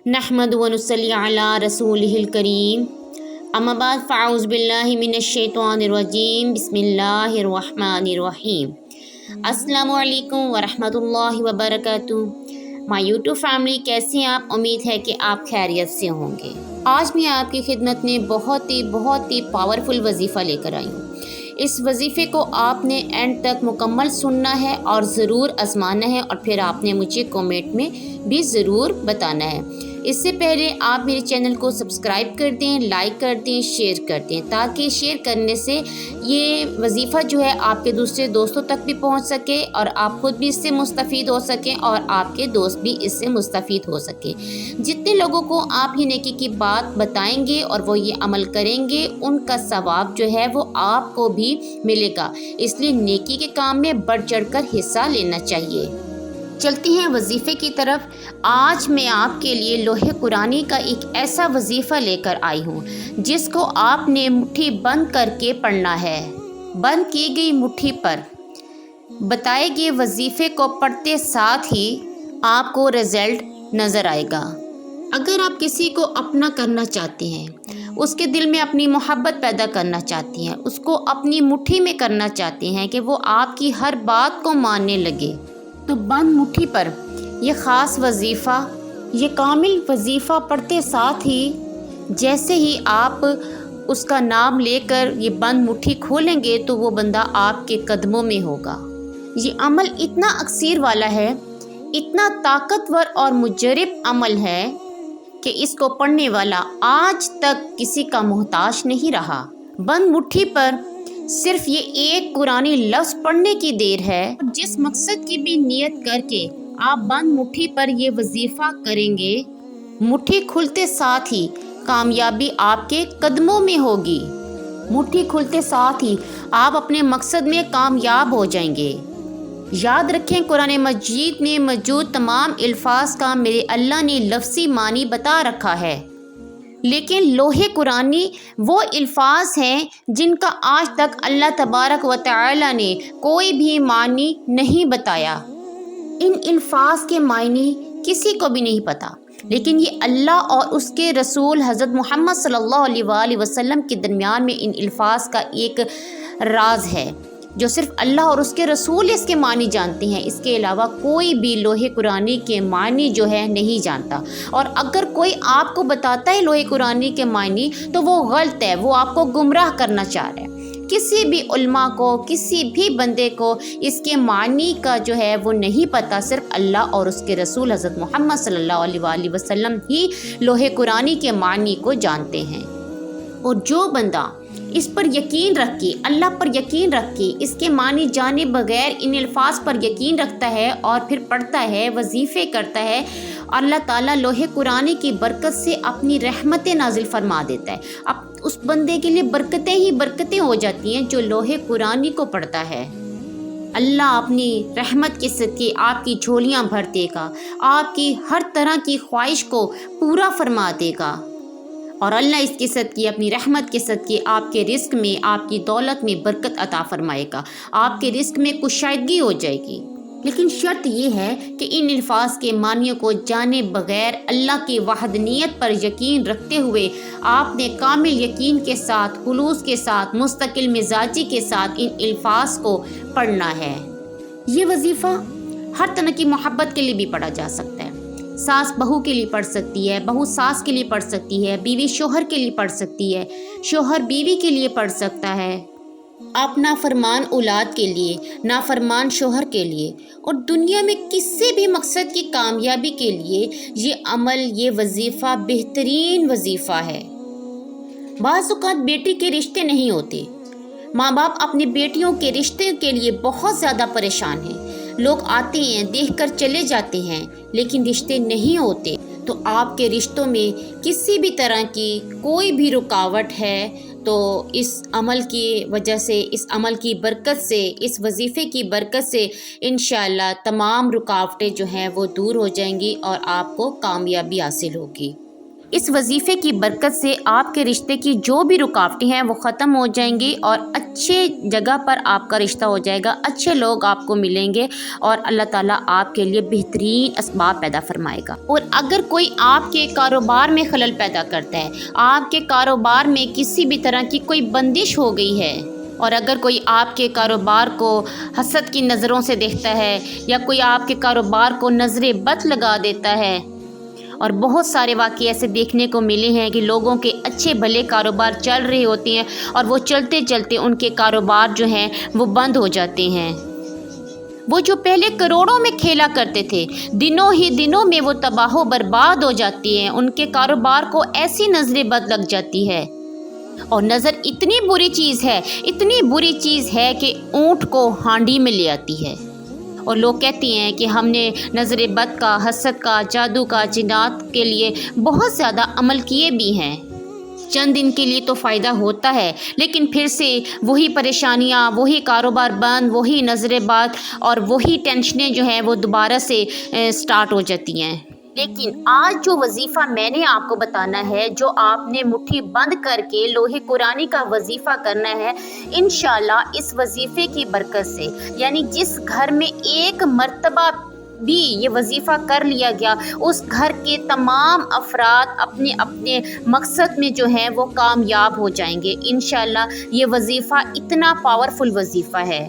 नहमदु व नुसल्ली अला रसूलिहिल करीम अम्मा बाद फ़अऊज़ु बिल्लाहि मिनश्शैतानिर रजीम बिस्मिल्लाहिर रहमानिर रहीम। अस्सलामु अलैकुम व रहमतुल्लाहि व बरकातुहू। माय यूट्यूब फैमिली, कैसे हैं आप? उम्मीद है कि आप खैरियत से होंगे। आज मैं आपकी खिदमत में बहुत ही पावरफुल वजीफ़ा लेकर आई हूँ। इस वजीफ़े को आपने एंड तक मुकम्मल सुनना है और ज़रूर आज़माना है, और फिर आपने मुझे कमेंट में भी ज़रूर बताना है। इससे पहले आप मेरे चैनल को सब्सक्राइब कर दें, लाइक कर दें, शेयर कर दें, ताकि शेयर करने से ये वजीफ़ा जो है आपके दूसरे दोस्तों तक भी पहुंच सके और आप खुद भी इससे मुस्तफ़ीद हो सकें और आपके दोस्त भी इससे मुस्तफ़ीद हो सके। जितने लोगों को आप ये नेकी की बात बताएंगे और वो ये अमल करेंगे, उनका सवाब जो है वो आपको भी मिलेगा। इसलिए नेकी के काम में बढ़ चढ़ कर हिस्सा लेना चाहिए। चलती हैं वजीफ़े की तरफ। आज मैं आपके लिए लोहे कुरानी का एक ऐसा वजीफ़ा लेकर आई हूँ जिसको आपने मुट्ठी बंद करके पढ़ना है। बंद की गई मुट्ठी पर बताए गए वजीफ़े को पढ़ते साथ ही आपको रिज़ल्ट नज़र आएगा। अगर आप किसी को अपना करना चाहते हैं, उसके दिल में अपनी मोहब्बत पैदा करना चाहते हैं, उसको अपनी मुट्ठी में करना चाहते हैं कि वो आपकी हर बात को मानने लगे, तो बंद मुट्ठी पर यह ख़ास वजीफ़ा, ये कामिल वजीफ़ा पढ़ते साथ ही जैसे ही आप उसका नाम लेकर ये बंद मुट्ठी खोलेंगे तो वो बंदा आपके कदमों में होगा। ये अमल इतना अक्सीर वाला है, इतना ताकतवर और मुजरिब अमल है कि इसको पढ़ने वाला आज तक किसी का मोहताज नहीं रहा। बंद मुट्ठी पर सिर्फ ये एक कुरानी लफ्ज़ पढ़ने की देर है। जिस मकसद की भी नियत करके आप बंद मुट्ठी पर ये वजीफ़ा करेंगे, मुट्ठी खुलते साथ ही कामयाबी आपके कदमों में होगी। मुट्ठी खुलते साथ ही आप अपने मकसद में कामयाब हो जाएंगे। याद रखें, कुरान मजीद में मौजूद तमाम अल्फाज का मेरे अल्लाह ने लफ्ज़ी मानी बता रखा है, लेकिन लोहे कुरानी वो अल्फाज हैं जिनका आज तक अल्लाह तबारक व तआला ने कोई भी मानी नहीं बताया। इन अल्फाज के मायने किसी को भी नहीं पता, लेकिन ये अल्लाह और उसके रसूल हज़रत मोहम्मद सल्लल्लाहु अलैहि वसल्लम के दरमियान में इन अल्फाज का एक राज है जो सिर्फ अल्लाह और उसके रसूल इसके मानी जानते हैं। इसके अलावा कोई भी लोहे कुरानी के मानी जो है नहीं जानता, और अगर कोई आपको बताता है लोहे कुरानी के मानी तो वो गलत है, वो आपको गुमराह करना चाह रहा है। किसी भी उल्मा को, किसी भी बंदे को इसके मानी का जो है वो नहीं पता, सिर्फ अल्लाह और उसके रसूल हज़रत मोहम्मद सल्लल्लाहु अलैहि वसल्लम ही लोहे कुरानी के मानी को जानते हैं। और जो बंदा इस पर यकीन रख के, अल्लाह पर यकीन रख के, इसके मानी जाने बगैर इन अल्फाज पर यकीन रखता है और फिर पढ़ता है, वजीफ़े करता है, अल्लाह ताला लोहे कुरानी की बरकत से अपनी रहमतें नाजिल फरमा देता है। अब उस बंदे के लिए बरकतें ही बरकतें हो जाती हैं जो लोहे कुरानी को पढ़ता है। अल्लाह अपनी रहमत के सदके आपकी झोलियाँ भर देगा, आपकी हर तरह की ख्वाहिश को पूरा फरमा देगा, और अल्लाह इसके सदके, अपनी रहमत के सदके आपके रिस्क में, आपकी दौलत में बरकत अता फरमाएगा। आपके रिस्क में कुशादगी हो जाएगी। लेकिन शर्त ये है कि इन अल्फाज के मानियों को जाने बगैर अल्लाह की वहदनियत पर यकीन रखते हुए आपने कामिल यकीन के साथ, खुलूस के साथ, मुस्तकिल मिजाजी के साथ इन अल्फाज को पढ़ना है। ये वजीफ़ा हर तरह की मोहब्बत के लिए भी पढ़ा जा सकता है। सास बहू के लिए पढ़ सकती है, बहू सास के लिए पढ़ सकती है, बीवी शोहर के लिए पढ़ सकती है, शोहर बीवी के लिए पढ़ सकता है, आप नाफरमान औलाद के लिए, नाफरमान शोहर के लिए, और दुनिया में किसी भी मकसद की कामयाबी के लिए ये अमल, ये वजीफ़ा बेहतरीन वजीफ़ा है। बाज़ औक़ात बेटी के रिश्ते नहीं होते, माँ बाप अपनी बेटियों के रिश्ते के लिए बहुत ज़्यादा परेशान हैं। लोग आते हैं, देखकर चले जाते हैं, लेकिन रिश्ते नहीं होते। तो आपके रिश्तों में किसी भी तरह की कोई भी रुकावट है तो इस अमल की वजह से, इस अमल की बरकत से, इस वजीफ़े की बरकत से इंशाअल्लाह तमाम रुकावटें जो हैं वो दूर हो जाएंगी और आपको कामयाबी हासिल होगी। इस वजीफ़े की बरकत से आपके रिश्ते की जो भी रुकावटें हैं वो ख़त्म हो जाएंगी और अच्छे जगह पर आपका रिश्ता हो जाएगा, अच्छे लोग आपको मिलेंगे और अल्लाह ताला आपके लिए बेहतरीन असबाब पैदा फरमाएगा। और अगर कोई आपके कारोबार में खलल पैदा करता है, आपके कारोबार में किसी भी तरह की कोई बंदिश हो गई है, और अगर कोई आपके कारोबार को हसद की नज़रों से देखता है या कोई आपके कारोबार को नज़र बद लगा देता है, और बहुत सारे वाक़ये ऐसे देखने को मिले हैं कि लोगों के अच्छे भले कारोबार चल रहे होते हैं और वो चलते चलते उनके कारोबार जो हैं वो बंद हो जाते हैं। वो जो पहले करोड़ों में खेला करते थे, दिनों ही दिनों में वो तबाह बर्बाद हो जाती हैं। उनके कारोबार को ऐसी नज़रें बद लग जाती है। और नज़र इतनी बुरी चीज़ है, इतनी बुरी चीज़ है कि ऊँट को हांडी में ले आती है। और लोग कहते हैं कि हमने नज़र बद का, हसद का, जादू का, जिन्नात के लिए बहुत ज़्यादा अमल किए भी हैं। चंद दिन के लिए तो फ़ायदा होता है, लेकिन फिर से वही परेशानियाँ, वही कारोबार बंद, वही नज़र बद और वही टेंशनें जो हैं वो दोबारा से स्टार्ट हो जाती हैं। लेकिन आज जो वजीफ़ा मैंने आपको बताना है, जो आपने मुट्ठी बंद करके लोहे कुरानी का वजीफ़ा करना है, इंशाल्लाह इस वजीफ़े की बरकत से, यानी जिस घर में एक मर्तबा भी ये वजीफ़ा कर लिया गया, उस घर के तमाम अफराद अपने अपने मकसद में जो हैं वो कामयाब हो जाएंगे। इंशाल्लाह ये वजीफ़ा इतना पावरफुल वजीफ़ा है।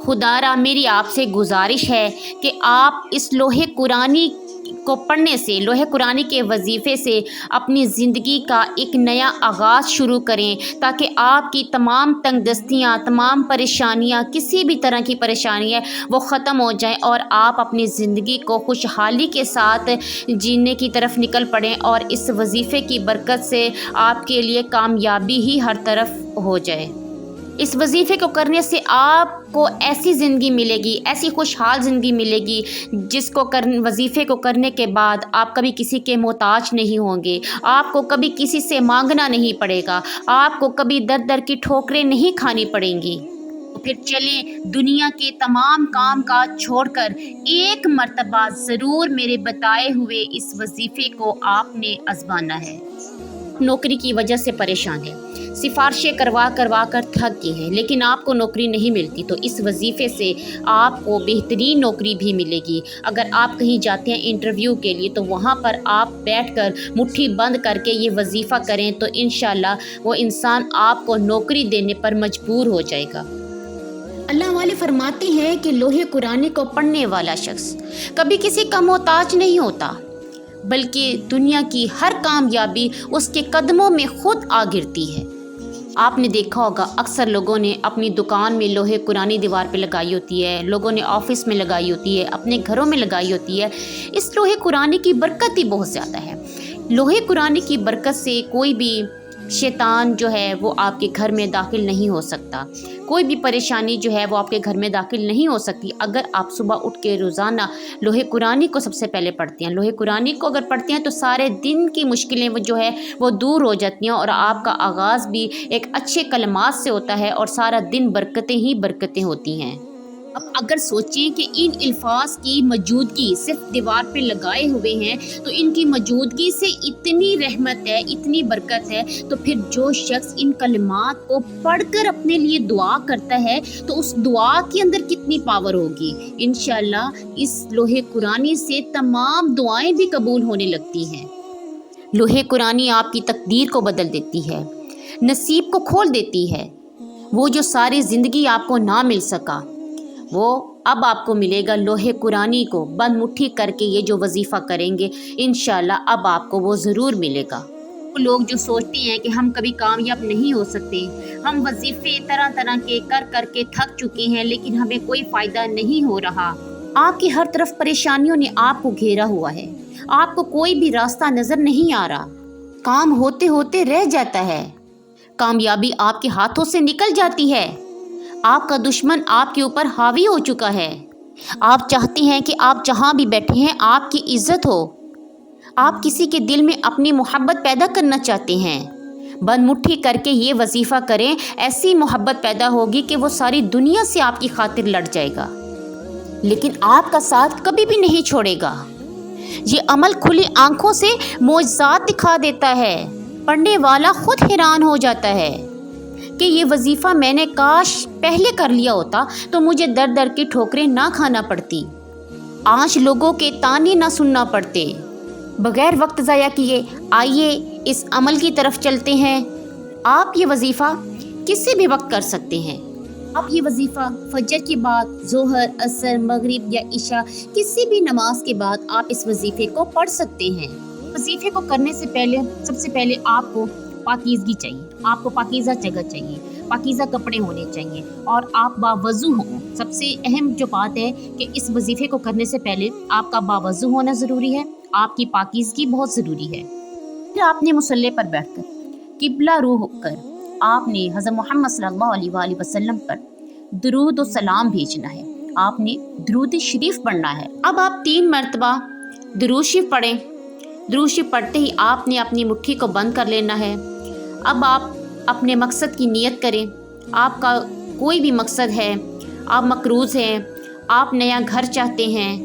खुदारा मेरी आपसे गुजारिश है कि आप इस लोहे कुरानी को पढ़ने से, लोहे कुरानी के वजीफ़े से अपनी ज़िंदगी का एक नया आगाज़ शुरू करें, ताकि आपकी तमाम तंगदस्तियाँ, तमाम परेशानियाँ, किसी भी तरह की परेशानियाँ वो ख़त्म हो जाएं और आप अपनी ज़िंदगी को खुशहाली के साथ जीने की तरफ निकल पड़ें और इस वजीफ़े की बरकत से आपके लिए कामयाबी ही हर तरफ हो जाए। इस वजीफ़े को करने से आपको ऐसी ज़िंदगी मिलेगी, ऐसी खुशहाल ज़िंदगी मिलेगी जिसको वजीफ़े को करने के बाद आप कभी किसी के मोहताज नहीं होंगे, आपको कभी किसी से मांगना नहीं पड़ेगा, आपको कभी दर दर की ठोकरें नहीं खानी पड़ेंगी। तो फिर चलें, दुनिया के तमाम काम काज छोड़कर एक मर्तबा ज़रूर मेरे बताए हुए इस वजीफ़े को आपने आज़माना है। नौकरी की वजह से परेशान है, सिफारिशें करवा कर थक गए हैं, लेकिन आपको नौकरी नहीं मिलती, तो इस वजीफ़े से आपको बेहतरीन नौकरी भी मिलेगी। अगर आप कहीं जाते हैं इंटरव्यू के लिए, तो वहाँ पर आप बैठकर मुट्ठी बंद करके ये वजीफ़ा करें तो इंशाल्लाह वो इंसान आपको नौकरी देने पर मजबूर हो जाएगा। अल्लाह वाले फरमाते हैं कि लोहे कुरानी को पढ़ने वाला शख्स कभी किसी का मोहताज नहीं होता, बल्कि दुनिया की हर कामयाबी उसके कदमों में खुद आ गिरती है। आपने देखा होगा अक्सर लोगों ने अपनी दुकान में लोहे कुरानी दीवार पे लगाई होती है, लोगों ने ऑफिस में लगाई होती है, अपने घरों में लगाई होती है। इस लोहे कुरानी की बरकत ही बहुत ज़्यादा है। लोहे कुरानी की बरकत से कोई भी शैतान जो है वो आपके घर में दाखिल नहीं हो सकता, कोई भी परेशानी जो है वो आपके घर में दाखिल नहीं हो सकती। अगर आप सुबह उठ के रोज़ाना लोहे कुरानी को सबसे पहले पढ़ते हैं, लोहे कुरानी को अगर पढ़ते हैं तो सारे दिन की मुश्किलें वो जो है वो दूर हो जाती हैं और आपका आगाज़ भी एक अच्छे कलमात से होता है और सारा दिन बरकतें ही बरकतें होती हैं। अब अगर सोचें कि इन अल्फाज की मौजूदगी सिर्फ दीवार पे लगाए हुए हैं, तो इनकी मौजूदगी से इतनी रहमत है, इतनी बरकत है, तो फिर जो शख्स इन कलिमात को पढ़कर अपने लिए दुआ करता है तो उस दुआ के अंदर कितनी पावर होगी। इंशाल्लाह इस लोहे कुरानी से तमाम दुआएं भी कबूल होने लगती हैं। लोहे कुरानी आपकी तकदीर को बदल देती है, नसीब को खोल देती है। वो जो सारी ज़िंदगी आपको ना मिल सका, वो अब आपको मिलेगा। लोहे कुरानी को बंद मुट्ठी करके ये जो वजीफ़ा करेंगे, इंशाल्लाह अब आपको वो ज़रूर मिलेगा। लोग जो सोचते हैं कि हम कभी कामयाब नहीं हो सकते, हम वजीफ़े तरह तरह के कर करके थक चुके हैं, लेकिन हमें कोई फ़ायदा नहीं हो रहा। आपकी हर तरफ परेशानियों ने आपको घेरा हुआ है, आपको कोई भी रास्ता नज़र नहीं आ रहा, काम होते होते रह जाता है, कामयाबी आपके हाथों से निकल जाती है, आपका दुश्मन आपके ऊपर हावी हो चुका है। आप चाहते हैं कि आप जहाँ भी बैठे हैं आपकी इज़्ज़त हो, आप किसी के दिल में अपनी मोहब्बत पैदा करना चाहते हैं। बंद मुट्ठी करके ये वजीफ़ा करें, ऐसी मोहब्बत पैदा होगी कि वो सारी दुनिया से आपकी खातिर लड़ जाएगा, लेकिन आपका साथ कभी भी नहीं छोड़ेगा। یہ عمل کھلی آنکھوں سے معجزات دکھا دیتا ہے۔ پڑھنے والا خود حیران ہو جاتا ہے کہ یہ وظیفہ میں نے کاش پہلے کر لیا ہوتا تو مجھے در در کی ٹھوکریں نہ کھانا پڑتی، آج لوگوں کے طعنے نہ سننا پڑتے۔ بغیر وقت ضائع کیے آئیے اس عمل کی طرف چلتے ہیں۔ آپ یہ وظیفہ کسی بھی وقت کر سکتے ہیں۔ آپ یہ وظیفہ فجر کے بعد، ظہر، عصر، مغرب یا عشاء کسی بھی نماز کے بعد آپ اس وظیفے کو پڑھ سکتے ہیں۔ وظیفے کو کرنے سے پہلے سب سے پہلے آپ کو پاکیزگی چاہیے، آپ کو پاکیزہ جگہ چاہیے، پاکیزہ کپڑے ہونے چاہیے اور آپ باوضو ہوں۔ سب سے اہم جو بات ہے کہ اس وظیفے کو کرنے سے پہلے آپ کا باوضو ہونا ضروری ہے، آپ کی پاکیزگی بہت ضروری ہے۔ پھر آپ نے مصلی پر بیٹھ کر قبلہ روح ہو کر آپ نے حضرت محمد صلی اللہ علیہ وآلہ وسلم پر درود و سلام بھیجنا ہے، آپ نے درود شریف پڑھنا ہے۔ اب آپ 3 مرتبہ درود شریف پڑھیں۔ درود شریف پڑھتے ہی آپ نے اپنی مٹھی کو بند کر لینا ہے۔ اب آپ اپنے مقصد کی نیت کریں۔ آپ کا کوئی بھی مقصد ہے، آپ مقروض ہیں، آپ نیا گھر چاہتے ہیں،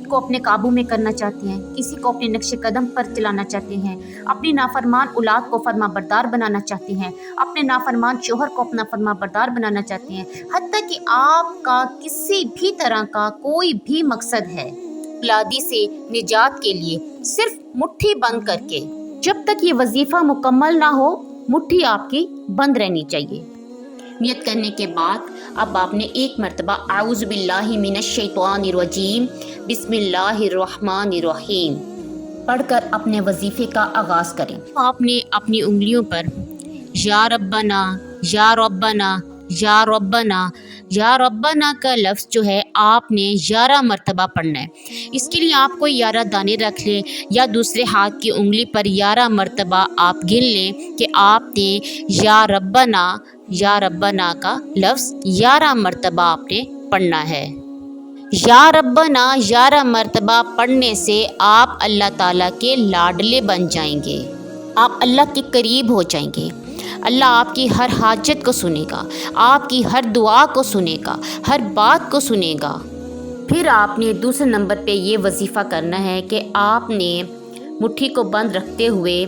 کو اپنے قابو میں کرنا چاہتے ہیں، کسی کو اپنے نقش قدم پر چلانا چاہتے ہیں، اپنی نافرمان اولاد کو فرما بردار بنانا چاہتے ہیں، اپنے نافرمان شوہر کو اپنا فرما بردار بنانا چاہتے ہیں، حتیٰ کہ آپ کا کسی بھی طرح کا کوئی بھی مقصد ہے بلادی سے نجات کے لیے، صرف مٹھی بند کر کے، جب تک یہ وظیفہ مکمل نہ ہو مٹھی آپ کی بند رہنی چاہیے۔ نیت کرنے کے بعد اب آپ نے 1 مرتبہ اعوذ باللہ من الشیطان الرجیم بسم اللہ الرحمن الرحیم پڑھ کر اپنے وظیفے کا آغاز کریں۔ آپ نے اپنی انگلیوں پر یا ربنا یا ربنا یا ربنا یا ربنا کا لفظ جو ہے آپ نے 11 مرتبہ پڑھنا ہے۔ اس کے لیے آپ کو 11 دانے رکھ لیں یا دوسرے ہاتھ کی انگلی پر 11 مرتبہ آپ گن لیں کہ آپ نے یا ربنا کا لفظ 11 مرتبہ آپ نے پڑھنا ہے۔ یا ربنا 11 مرتبہ پڑھنے سے آپ اللہ تعالیٰ کے لاڈلے بن جائیں گے، آپ اللہ کے قریب ہو جائیں گے۔ اللہ آپ کی ہر حاجت کو سنے گا، آپ کی ہر دعا کو سنے گا، ہر بات کو سنے گا۔ پھر آپ نے دوسرے نمبر پہ یہ وظیفہ کرنا ہے کہ آپ نے مٹھی کو بند رکھتے ہوئے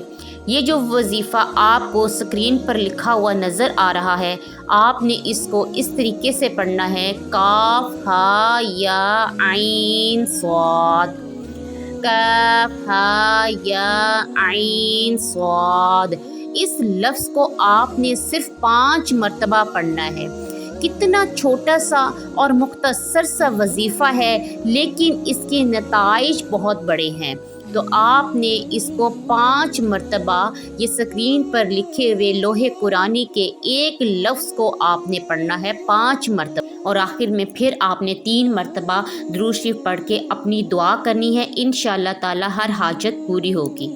یہ جو وظیفہ آپ کو اسکرین پر لکھا ہوا نظر آ رہا ہے، آپ نے اس کو اس طریقے سے پڑھنا ہے، کاف ہا یا عین صاد، کاف ہا یا عین صاد۔ اس لفظ کو آپ نے صرف 5 مرتبہ پڑھنا ہے۔ کتنا چھوٹا سا اور مختصر سا وظیفہ ہے لیکن اس کے نتائج بہت بڑے ہیں، تو آپ نے اس کو 5 مرتبہ یہ اسکرین پر لکھے ہوئے لوح قرآنی کے ایک لفظ کو آپ نے پڑھنا ہے 5 مرتبہ، اور آخر میں پھر آپ نے 3 مرتبہ درود شریف پڑھ کے اپنی دعا کرنی ہے۔ انشاءاللہ تعالی ہر حاجت پوری ہوگی۔